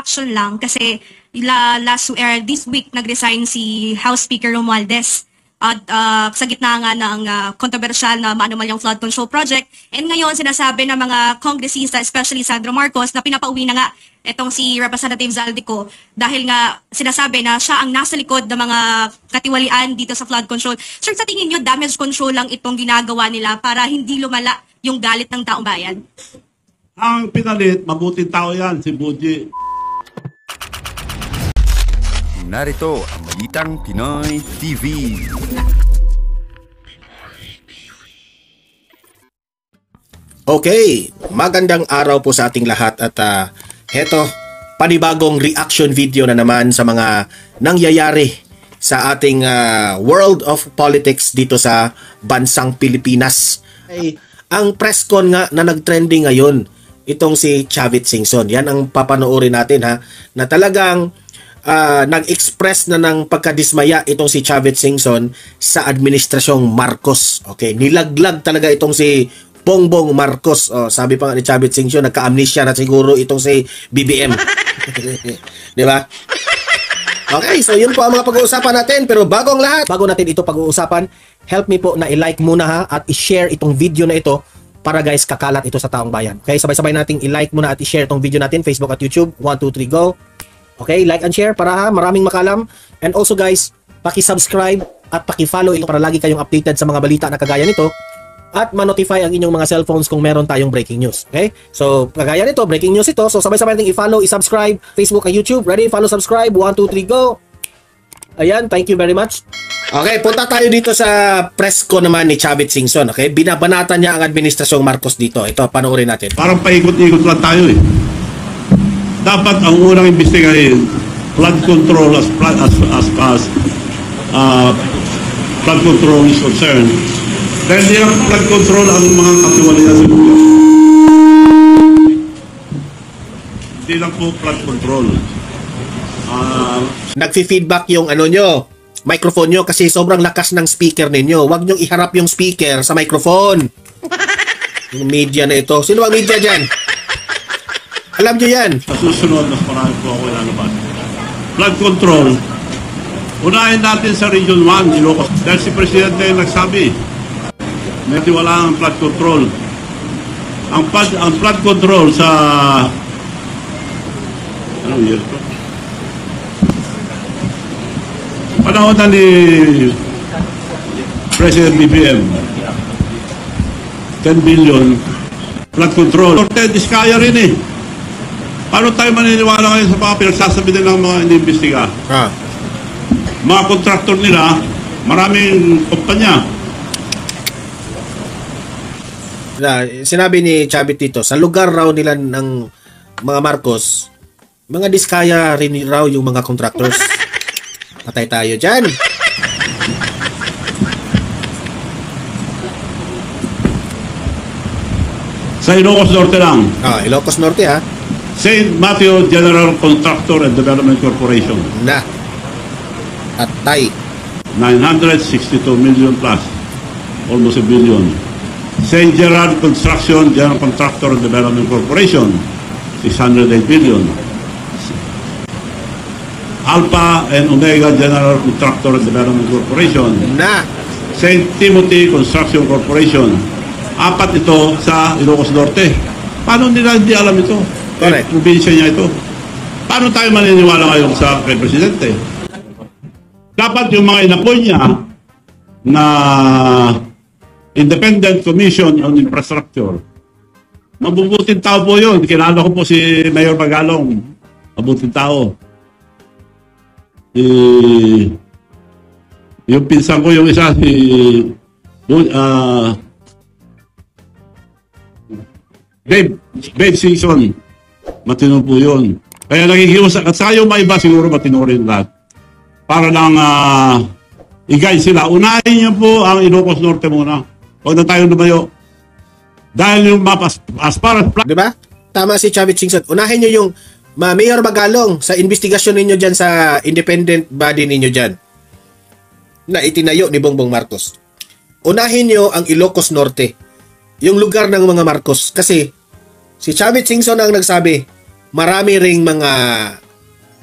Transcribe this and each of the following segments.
reaction lang kasi this week nag-resign si House Speaker Romualdez at sa gitna nga ng controversial na maanumalyang flood control project. And ngayon sinasabi ng mga kongresista, especially Sandro Marcos, na pinapauwi na nga itong si Representative Zaldico dahil nga sinasabi na siya ang nasa likod ng mga katiwalian dito sa flood control. Sir, sa tingin nyo, damage control lang itong ginagawa nila para hindi lumala yung galit ng taong bayan? Ang pinalit, mabuting tao yan, si Buji. Narito ang Balitang Pinoy TV. Okay, magandang araw po sa ating lahat at heto, panibagong reaction video na naman sa mga nangyayari sa ating world of politics dito sa bansang Pilipinas. Ay, ang press con nga na nagtrending ngayon, itong si Chavit Singson. Yan ang papanoorin natin ha, na talagang nag-express na ng pagkadismaya itong si Chavit Singson sa administrasyong Marcos. Okay, nilaglag talaga itong si Bongbong Marcos. Sabi pa nga ni Chavit Singson, nagka-amnesia na siguro itong si BBM. Di ba? Okay, so yun po ang mga pag-uusapan natin. Pero bago natin ito pag-uusapan, help me po na i-like muna ha at i-share itong video na ito para guys kakalat ito sa taong bayan. Okay, sabay-sabay nating i-like muna at i-share itong video natin, Facebook at YouTube. 1, 2, 3, go! Okay, like and share para maraming makalam. And also guys, paki-subscribe at paki-follow ito para lagi kayong updated sa mga balita na kagaya nito at ma-notify ang inyong mga cellphones kung meron tayong breaking news. Okay? So, kagaya nito, breaking news ito. So, sabay-sabay nating i-follow, i-subscribe, Facebook at YouTube. Ready? Follow, subscribe. 1, 2, 3, go! Ayan, thank you very much. Okay, punta tayo dito sa press ko naman ni Chavit Singson. Okay? Binabanatan niya ang administrasyong Marcos dito. Ito, panoorin natin. Parang paikot-ikot lang tayo eh. Dapat ang unang imbestigahin, flood control as flood control is concerned. Dahil hindi lang flood control ang mga katiwalian sa gobyerno. Hindi lang po flood control. Nagfi-feedback yung ano nyo, microphone nyo kasi sobrang lakas ng speaker ninyo. Huwag nyong iharap yung speaker sa microphone. Yung media na ito. Sino ang media dyan? Alam nyo yan. Sa susunod, mas marami po ako ilalabas. Flood control. Unahin natin sa Region 1, Ilocos. Dahil si Presidente nagsabi, medyo wala ang flood control. Ang flood control sa... Anong year ito? Panahon na ni President BBM, 10 billion flood control. Diskaya rin eh. Paano tayo maniniwala ngayon sa mga pinagsasabi nila ng mga iniimbestiga? Mga kontraktor nila, maraming kumpanya. Sinabi ni Chavit dito, sa lugar raw nila ng mga Marcos, mga diskaya rin raw yung mga contractors. Patay tayo dyan. Sa Ilocos Norte lang. Ilocos Norte ha. St. Matthew General Contractor and Development Corporation. At tay. 962 million plus. Almost a billion. St. Gerard Construction General Contractor and Development Corporation. 608 billion. Alpha and Omega General Contractor and Development Corporation. St. Timothy Construction Corporation. 4 ito sa Ilocos Norte. Paano nila hindi alam ito? Correct. Probinsya niya ito. Paano tayo maniniwala ngayon sa kay Presidente? Dapat yung mga inapoy niya na Independent Commission on Infrastructure. Mabubuting tao po yun. Kilala ko po si Mayor Magalong. Mabuting tao. Yung pinsan ko yung isa si Dave Singson, matino po yun. Kaya nakikiusap at sa yung may iba siguro matino rin lahat para lang i-guide sila. Unahin niyo po ang Ilocos Norte muna, huwag na tayo lumayo dahil yung map as far as diba? Tama si Chavit Singson. Unahin niyo yung Mayor Magalong sa investigasyon ninyo dyan sa independent body ninyo dyan na itinayo ni Bongbong Marcos. Unahin nyo ang Ilocos Norte, yung lugar ng mga Marcos. Kasi si Chavit Singson ang nagsabi, marami ring mga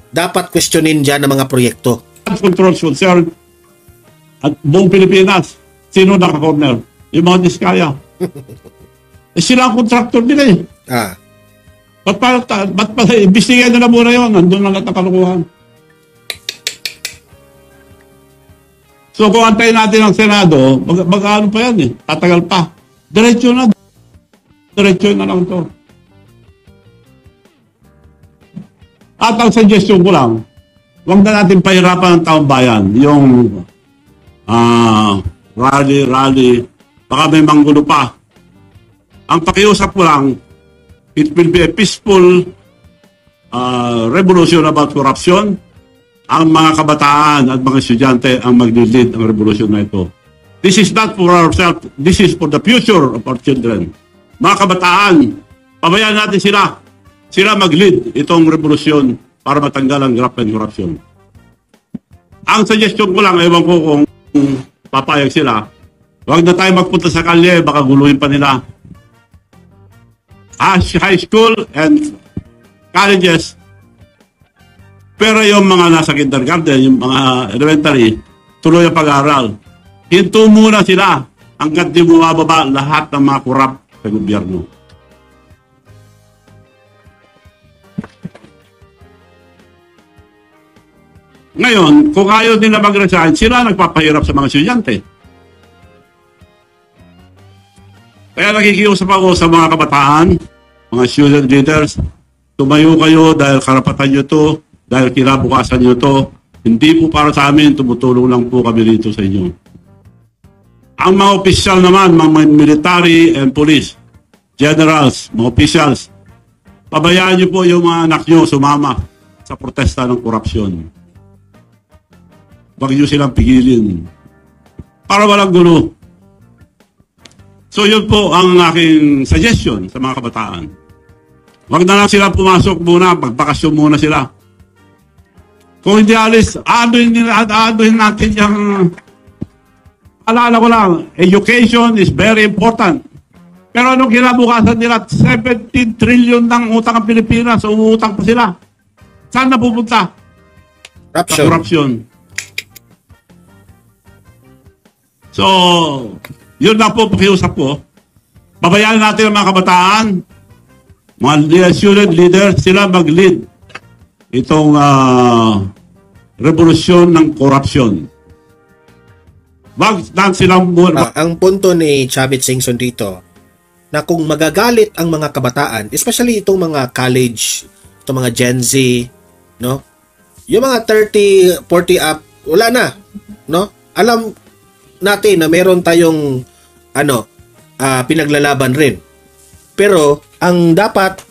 dapat questionin dyan ng mga proyekto. Control concern at buong Pilipinas, sino naka-corner? Yung mga diskaya. Sila ang contractor nila eh. Ah, Ba't pa imbestigahan na muna yun? Nandun na lahat ang kalukuhan. So kung antayin natin ang Senado, mag-ano pa yan eh. Tatagal pa. Diretso na. Diretso na lang to. At ang suggestion ko lang, huwag na natin pahirapan ang taong bayan. Yung rally, baka may manggulo pa. Ang pakiusap ko lang, it will be a peaceful revolution about corruption. Ang mga kabataan at mga estudyante ang mag-lead ang revolution na ito. This is not for ourselves, this is for the future of our children. Mga kabataan, pabayaan natin sila. Sila mag-lead itong revolusyon para matanggal ang graft and corruption. Ang suggestion ko lang, ewan ko kung papayag sila, huwag na tayo magpunta sa kalye, baka guluhin pa nila. High school and colleges, pero yung mga nasa kindergarten, yung mga elementary, tuloy ang pag-aaral. Hinto muna sila hanggat di bumababa lahat ng mga korap sa gobyerno. Ngayon, kung ayaw nila mag-resign, sila nagpapahirap sa mga estudyante. Kaya nakikiusap ako sa mga kabataan, mga student leaders, tumayo kayo dahil karapatan nyo to, dahil kinabukasan nyo to. Hindi po para sa amin, tumutulong lang po kami dito sa inyo. Ang mga opisyal naman, mga military and police, generals, mga officials, pabayaan nyo po yung mga anak nyo sumama sa protesta ng korupsyon. Huwag nyo silang pigilin para walang gulo. So yun po ang aking suggestion sa mga kabataan. Huwag na lang sila pumasok muna, magbakasyon muna sila. Kung hindi alis, aaduhin natin yung... Alala ko lang, education is very important. Pero anong kinabukasan nila? 17 trillion ng utang ang Pilipinas, umuutang pa sila. Saan na pupunta? Sa corruption. So, yun na po pakiusap ko. Babayaan natin ang mga kabataan, mga student leaders, sila mag-lead itong revolusyon ng corruption. Wag lang silang ang punto ni Chavit Singson dito, na kung magagalit ang mga kabataan, especially itong mga college, itong mga Gen Z, no? Yung mga 30, 40 up, wala na, no? Alam natin na meron tayong pinaglalaban rin. Pero ang dapat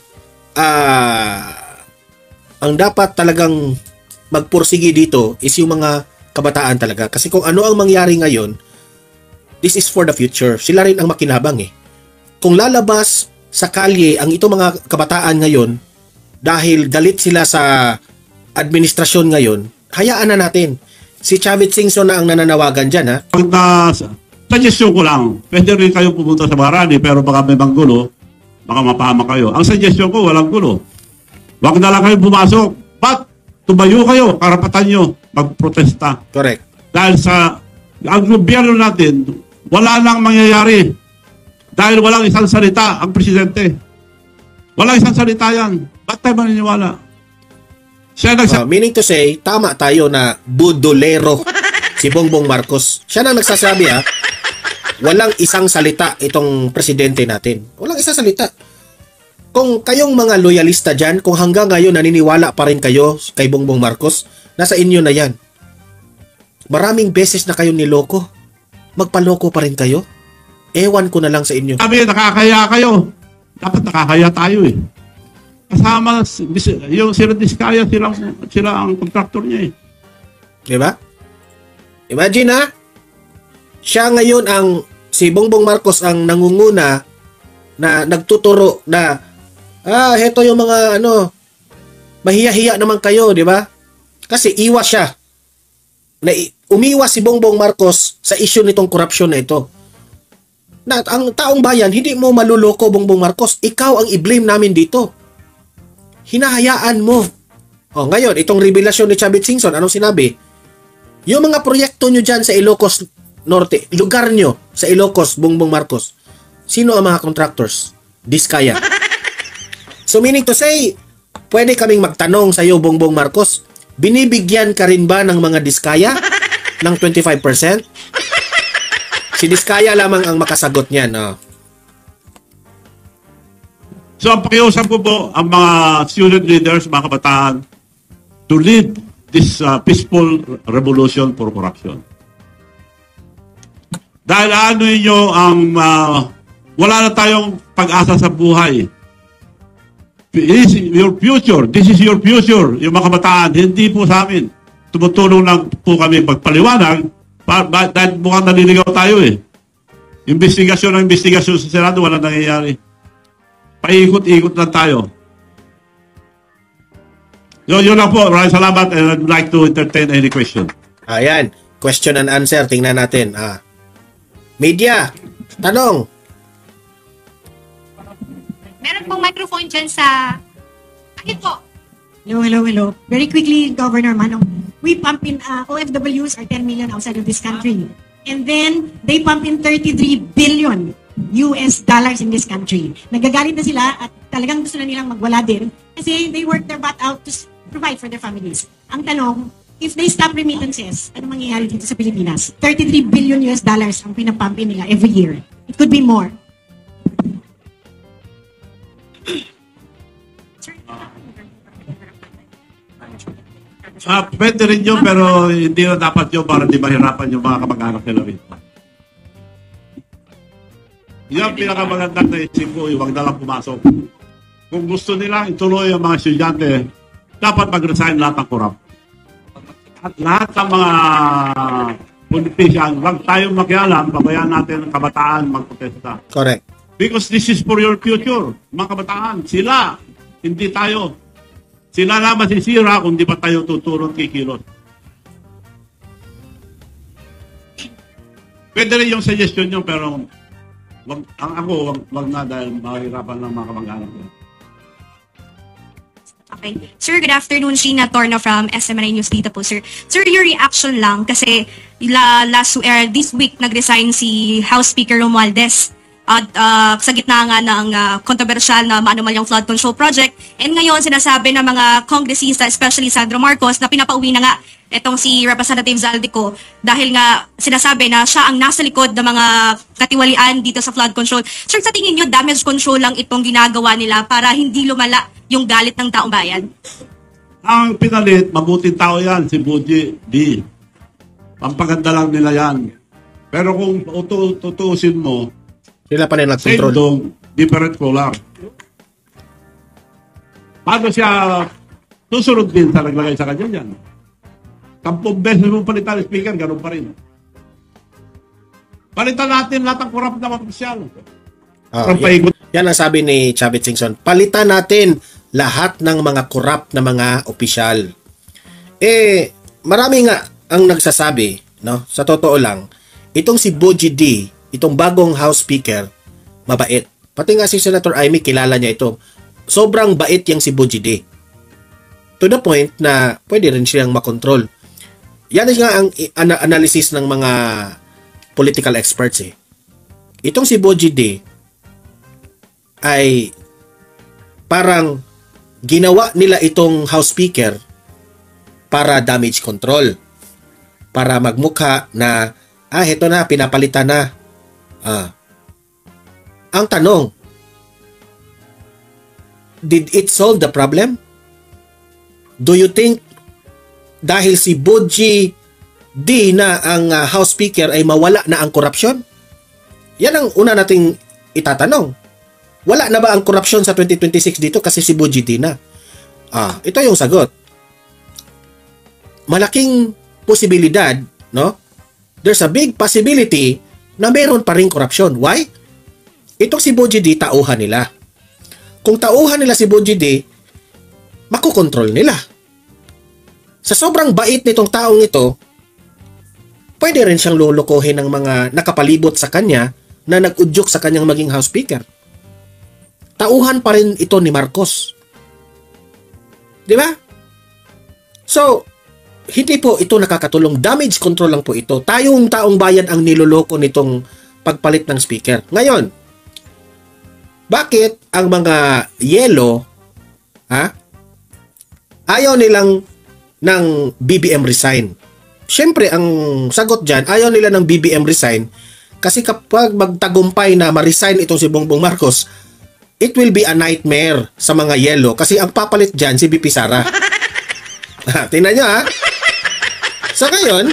talagang magpursigi dito is yung mga kabataan talaga. Kasi kung ano ang mangyari ngayon, this is for the future. Sila rin ang makinabang eh. Kung lalabas sa kalye ang itong mga kabataan ngayon dahil galit sila sa administrasyon ngayon, hayaan na natin. Si Chavit Singson na ang nananawagan dyan, ha? Suggestion ko lang, pwede rin kayo pumunta sa Barani, pero baka may manggulo, baka mapahama kayo. Ang suggestion ko, walang gulo. Huwag na lang kayo pumasok. But, tumayo kayo, karapatan nyo, magprotesta. Correct. Dahil sa ang gobyerno natin, wala nang mangyayari. Dahil walang isang salita ang presidente. Walang isang salita yan. Ba't tayo maniniwala? Siya meaning to say, tama tayo na budolero si Bongbong Marcos. Siya na nagsasabi walang isang salita itong presidente natin. Walang isang salita. Kung kayong mga loyalista dyan, kung hanggang ngayon naniniwala pa rin kayo kay Bongbong Marcos, nasa inyo na yan. Maraming beses na kayong niloko. Magpaloko pa rin kayo. Ewan ko na lang sa inyo. Sabi, nakakaya kayo. Dapat nakakaya tayo eh. Kasama, yung sila Diskaya, sila ang contractor niya eh. Diba? Imagine siya ngayon si Bongbong Marcos ang nangunguna na nagtuturo na heto yung mga mahiya-hiya naman kayo, di ba? Kasi iwas siya. Umiwas si Bongbong Marcos sa issue nitong korupsyon na ito. Na ang taong bayan, hindi mo maluloko, Bongbong Marcos. Ikaw ang i-blame namin dito. hinahayaan mo. Oh, ngayon, itong revelasyon ni Chavit Singson, anong sinabi? Yung mga proyekto nyo dyan sa Ilocos Norte, lugar nyo sa Ilocos, Bongbong Marcos, sino ang mga contractors? Diskaya. So meaning to say, pwede kaming magtanong sa iyo, Bongbong Marcos, binibigyan ka rin ba ng mga diskaya ng 25%? Si Diskaya lamang ang makasagot niyan. Oh. So ang pakiusap ko po ang mga student leaders, mga kabataan, to lead this peaceful revolution for corruption. Dahil ano nyo ang wala na tayong pag-asa sa buhay. This is your future. This is your future. Yung mga kabataan, hindi po sa amin. Tumutulong lang po kami magpaliwanag dahil mukhang naliligaw tayo eh. Investigasyon sa Senado, wala nangyayari. Paikot-ikot lang tayo. Yun lang po. Maraming salamat and I'd like to entertain any question. Ayan. Question and answer. Tingnan natin. Media. Tanong. Meron pong microphone dyan sa... Akin po. Hello. Very quickly, Governor Manong, we pump in OFWs are 10 million outside of this country. And then, they pump in 33 billion US dollars in this country. Nagagalit na sila at talagang gusto na nilang magwala din kasi they work their butt out to provide for their families. Ang tanong, if they stop remittances, ano mangyayari dito sa Pilipinas? 33 billion US dollars ang pinapump in nila every year. It could be more. Pwede rin yun, pero hindi na dapat yun para di mahirapan yung mga kamag-anak nila rin. Yan ang pinakamagandang naisip ko, huwag na lang pumasok. Kung gusto nila ituloy ang mga estudyante, dapat mag-resign lahat ng korap. At lahat ng mga politician, huwag tayong makialam, pabayaan natin ang kabataan magprotesta. Correct. Because this is for your future, mga kabataan. Sila, hindi tayo. Sila na masisira kung di pa tayo tutulong kikilos. Pwede rin yung suggestion nyo, pero wag na dahil mahirapan lang mga kamag-anak ko. Okay. Sir, good afternoon. Sheena Torna from SMNI News dito po, sir. Sir, your reaction lang kasi this week nag-resign si House Speaker Romualdez at sa gitna nga ng kontrobersyal na maanumalyang flood control project. And ngayon, sinasabi ng mga kongresista, especially Sandro Marcos, na pinapauwi na nga itong si Representative Zaldico dahil nga sinasabi na siya ang nasa likod ng mga katiwalian dito sa flood control. Sir, sa tingin nyo, damage control lang itong ginagawa nila para hindi lumala yung galit ng taong bayan? Ang pinalit, mabuting tao yan, si Buji D. Pampaganda lang nila yan. Pero kung tutuusin mo, Sila pa rin nag-control. Sendong, different color. Paano siya susunod din sa naglagay sa kanya yan? 10 beses mo palitan ang speaker, ganun pa rin. Palitan natin lahat ng korap na opisyal. Yan ang sabi ni Chavit Singson. Palitan natin lahat ng mga korap na mga opisyal. Marami nga ang nagsasabi, no? Sa totoo lang, itong si Buji D, itong bagong House Speaker, mabait. Pati nga si Senator Amy, kilala niya ito. Sobrang bait yang si Buji D. To the point na pwede rin siyang makontrol. Yan nga ang analysis ng mga political experts eh. Itong si Buji D ay parang ginawa nila itong House Speaker para damage control. Para magmukha na, heto na, pinapalitan na. Ang tanong, did it solve the problem? Do you think dahil si Buji D na ang House Speaker ay mawala na ang korupsyon? Yan ang una nating itatanong. Wala na ba ang korupsyon sa 2026 dito kasi si Buji D na? Ito yung sagot. Malaking posibilidad, no? There's a big possibility na meron pa rin korupsyon. Why? Itong si Buji D, tauhan nila. Kung tauhan nila si Buji D, makokontrol nila. Sa sobrang bait nitong taong ito, pwede rin siyang lulukohin ng mga nakapalibot sa kanya na nag-udyok sa kanyang maging House Speaker. Tauhan pa rin ito ni Marcos. Di ba? So, hindi po ito nakakatulong. Damage control lang po ito. Tayong taong bayan ang niloloko nitong pagpalit ng speaker. Ngayon, bakit ang mga yelo, ayaw nilang ng BBM resign? Siyempre, ang sagot dyan, ayaw nila ng BBM resign kasi kapag magtagumpay na ma-resign itong si Bongbong Marcos, it will be a nightmare sa mga yelo kasi ang papalit dyan si BP Sara. Tingnan nyo So ngayon,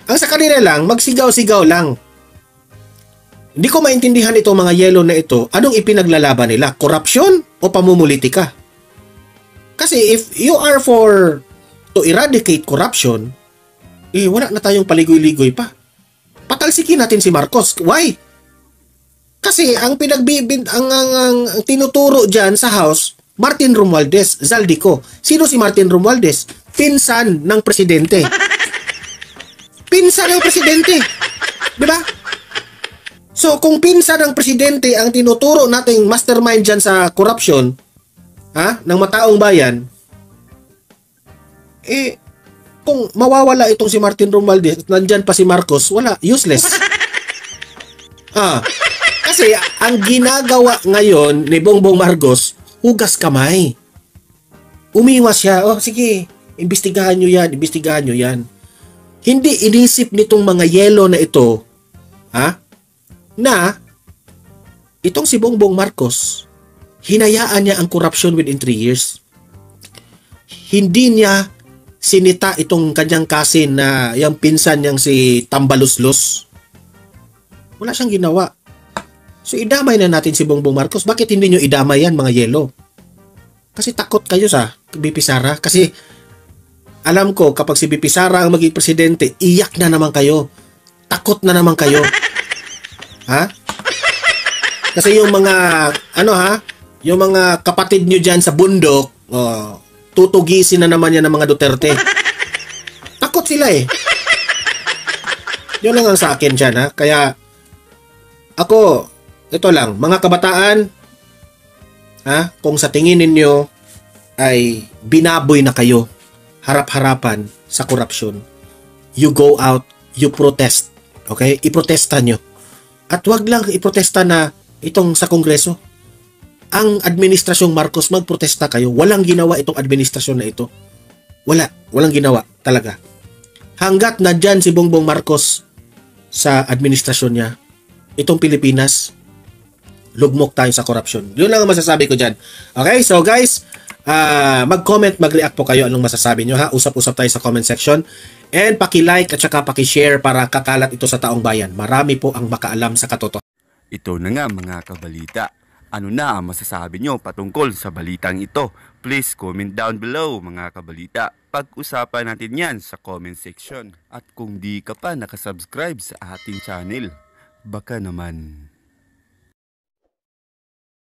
ang sa kanila lang, magsigaw-sigaw lang. Hindi ko maintindihan itong mga yelo na ito, anong ipinaglalaban nila? Corruption o pamumulitika? Kasi if you are for to eradicate corruption, wala na tayong paligoy-ligoy pa. Patalsikin natin si Marcos. Why? Kasi ang ang tinuturo diyan sa House, Martin Romualdez, Zaldico. Sino si Martin Romualdez? Pinsan ng presidente. Pinsan ng presidente. 'Di ba? So kung pinsan ng presidente ang tinuturo nating mastermind diyan sa corruption, ng mataong bayan, kung mawawala itong si Martin Romualdez at nandyan pa si Marcos, wala, useless. Kasi ang ginagawa ngayon ni Bongbong Marcos, hugas kamay. Umiwas siya, sige, imbestigahan nyo yan. Hindi inisip nitong mga yelo na ito, na itong si Bongbong Marcos, hinayaan niya ang corruption within 3 years. Hindi niya sinita itong kanyang kasin na yung pinsan niyang si Tambaluslos. Wala siyang ginawa. So idamay na natin si Bongbong Marcos. Bakit hindi nyo idamay yan mga yelo? Kasi takot kayo sa BP Sara. Kasi alam ko kapag si BP Sara ang maging presidente, iyak na naman kayo. Takot na naman kayo. Kasi yung mga yung mga kapatid nyo dyan sa bundok, tutugisin na naman yan ng mga Duterte. Takot sila Yun lang ang sa akin dyan Kaya ako, ito lang, mga kabataan, kung sa tingin ninyo ay binaboy na kayo harap-harapan sa korupsyon, you go out, you protest. Okay? Iprotesta nyo. At wag lang iprotesta na itong sa Kongreso. Ang administrasyong Marcos, magprotesta kayo. Walang ginawa itong administrasyon na ito. Walang ginawa talaga. Hanggat nandyan si Bongbong Marcos sa administrasyon niya, itong Pilipinas, lugmok tayo sa korupsyon. Yun lang ang masasabi ko dyan. Okay, so guys, mag-comment, mag-react po kayo anong masasabi nyo Usap-usap tayo sa comment section. And paki-like at saka paki-share para kakalat ito sa taong bayan. Marami po ang makaalam sa katotohanan. Ito na nga mga kabalita. Ano na ang masasabi nyo patungkol sa balitang ito? Please comment down below mga kabalita. Pag-usapan natin yan sa comment section. At kung di ka pa nakasubscribe sa ating channel, baka naman